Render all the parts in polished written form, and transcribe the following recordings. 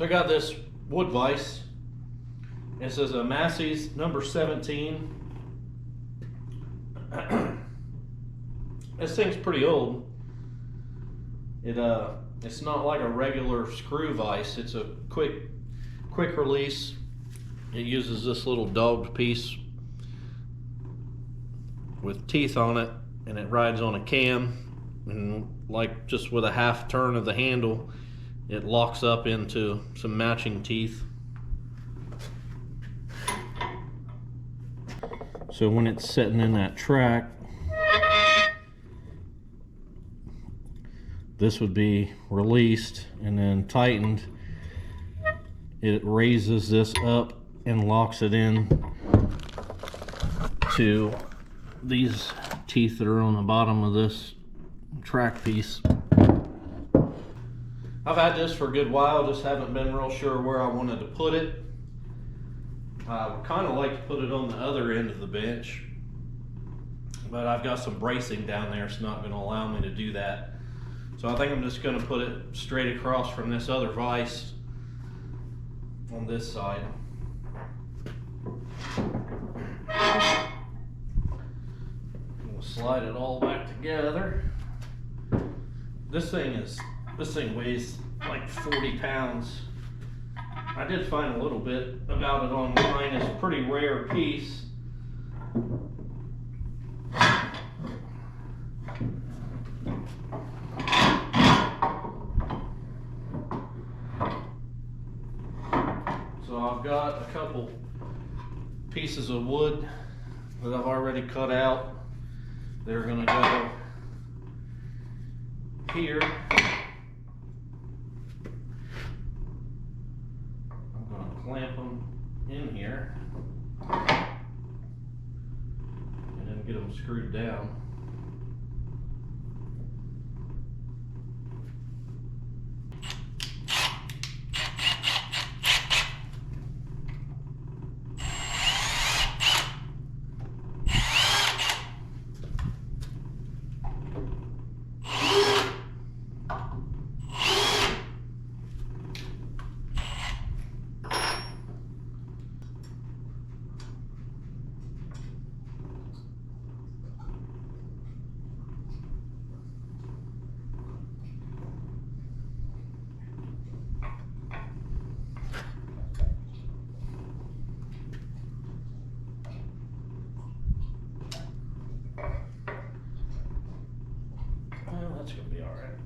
So I got this wood vise. It says a Massey's number 17. This thing's pretty old. It's not like a regular screw vise. It's a quick release. It uses this little dogged piece with teeth on it, and it rides on a cam, and like just with a half turn of the handle, it locks up into some matching teeth. So when it's sitting in that track, this would be released and then tightened. It raises this up and locks it in to these teeth that are on the bottom of this track piece. I've had this for a good while, just haven't been real sure where I wanted to put it. I would kind of like to put it on the other end of the bench, but I've got some bracing down there, it's not going to allow me to do that. So I think I'm just going to put it straight across from this other vise on this side. We'll slide it all back together. This thing weighs like 40 pounds. I did find a little bit about it online. It's a pretty rare piece. So I've got a couple pieces of wood that I've already cut out. They're gonna go here. I'm gonna clamp them in here and then get them screwed down. That's gonna be all right.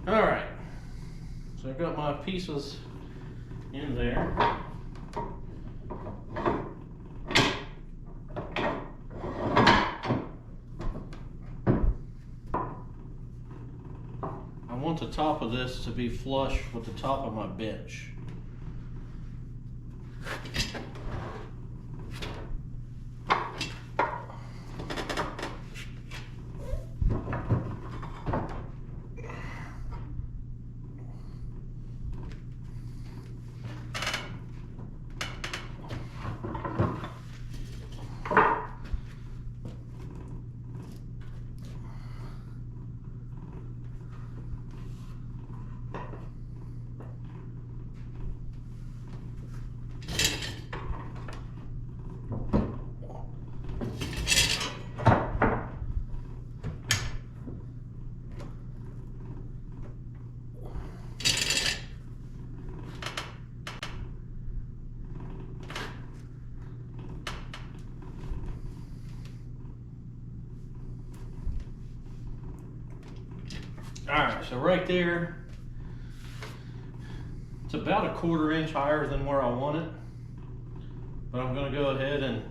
All right, so I've got my pieces in there. I want the top of this to be flush with the top of my bench. Alright, so right there, it's about a 1/4 inch higher than where I want it. But I'm going to go ahead and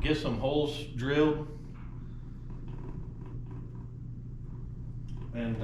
get some holes drilled. And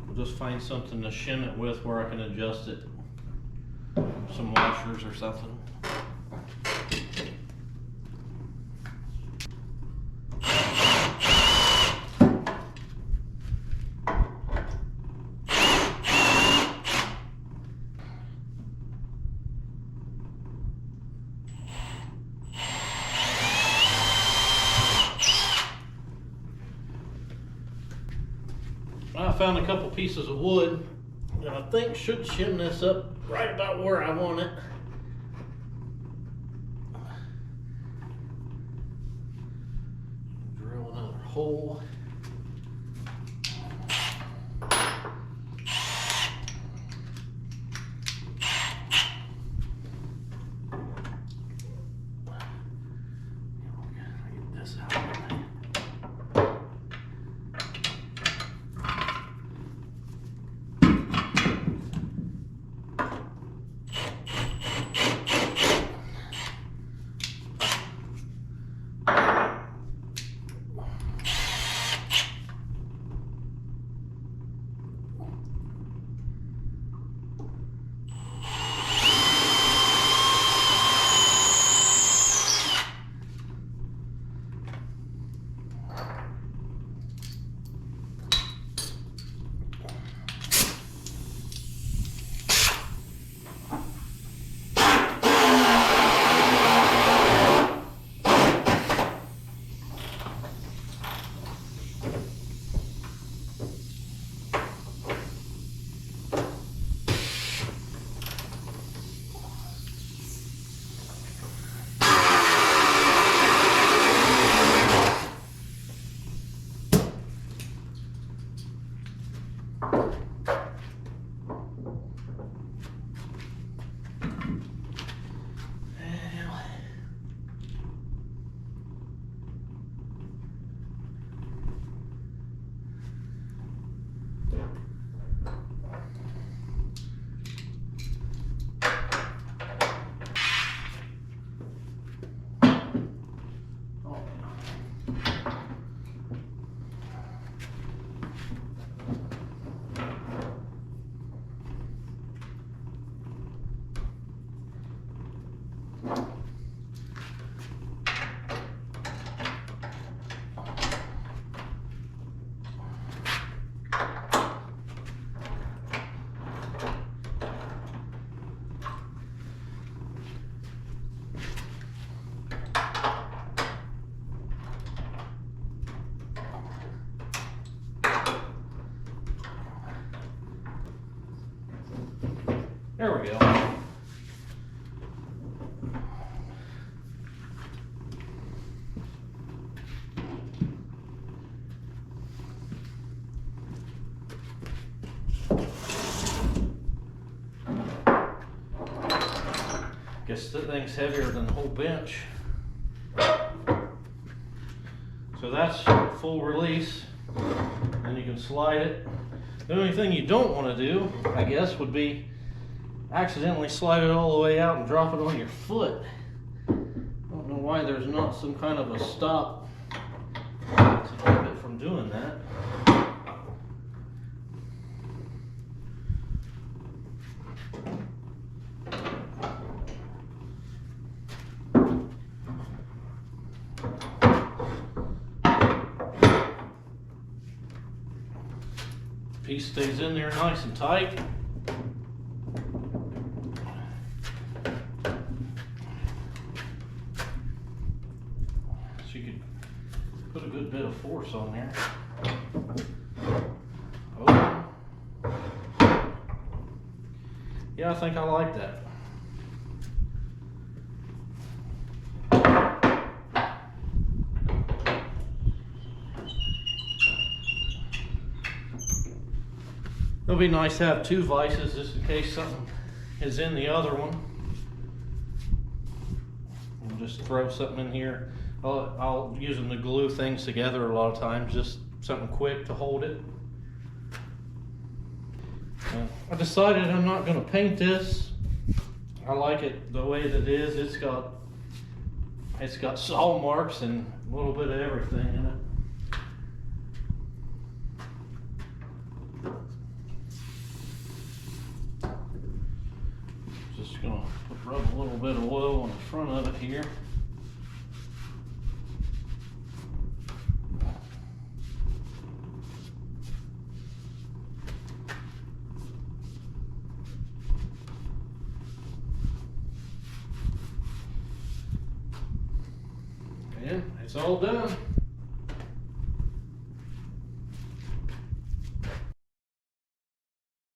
we'll just find something to shim it with where I can adjust it. Some washers or something. I found a couple pieces of wood that I think should shim this up right about where I want it. Drill another hole. Get this out. There we go. Guess that thing's heavier than the whole bench. So that's full release, and you can slide it. The only thing you don't want to do, I guess, would be accidentally slide it all the way out and drop it on your foot. I don't know why there's not some kind of a stop to keep it from doing that. Piece stays in there nice and tight. So you could put a good bit of force on there. Open. Yeah, I think I like that. It'll be nice to have two vices just in case something is in the other one. We'll just throw something in here. I'll use them to glue things together a lot of times, just something quick to hold it. I decided I'm not gonna paint this. I like it the way that it is. It's got saw marks and a little bit of everything in it. Just gonna rub a little bit of oil on the front of it here. And it's all done.